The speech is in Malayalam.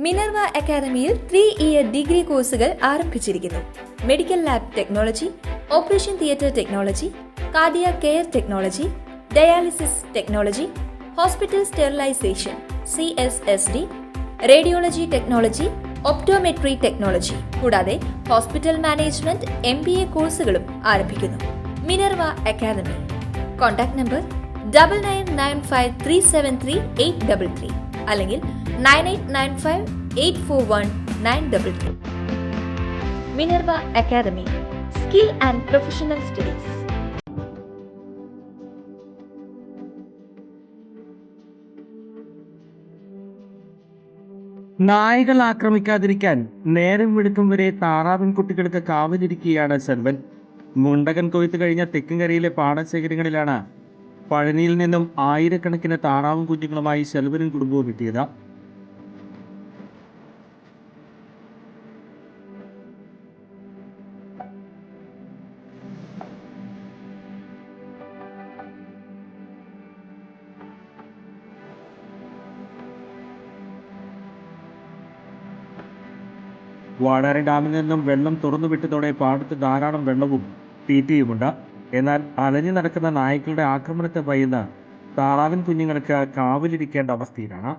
മിനർവ അക്കാദമിയിൽ 3-ഇയർ ഡിഗ്രി കോഴ്സുകൾ ആരംഭിച്ചിരിക്കുന്നു. Medical lab technology, operation theatre technology, cardiac care technology, dialysis technology, hospital sterilisation CSSD, radiology technology, optometry technology കൂടാതെ ഹോസ്പിറ്റൽ മാനേജ്മെന്റ് MBA കോഴ്സുകളും ആരംഭിക്കുന്നു. Minerva academy. കോൺടാക്ട് നമ്പർ 9995373833 അല്ലെങ്കിൽ 9895841933. Minerva academy, skill and professional studies. നായകൾ ആക്രമിക്കാതിരിക്കാൻ നേരം വെളുക്കും വരെ താറാവിൻ കുട്ടികൾക്ക് കാവലിരിക്കുകയാണ് സെൽവൻ. മുണ്ടകൻ കൊയ്ത്ത് കഴിഞ്ഞ തെക്കൻകരയിലെ പാടശേഖരങ്ങളിലാണ് പഴനിയിൽ നിന്നും ആയിരക്കണക്കിന് താറാവും കുഞ്ഞുങ്ങളുമായി സെൽവനും കുടുംബവും എത്തിയത്. വാടാരി ഡാമിൽ നിന്നും വെള്ളം തുറന്നുവിട്ടതോടെ പാടത്ത് ധാരാളം വെള്ളവും തീറ്റയുമുണ്ട്. എന്നാൽ അലഞ്ഞു നടക്കുന്ന നായ്ക്കളുടെ ആക്രമണത്തെ ഭയന്ന് താറാവിൻ കുഞ്ഞുങ്ങൾക്ക് കാവലിരിക്കേണ്ട അവസ്ഥയിലാണ്.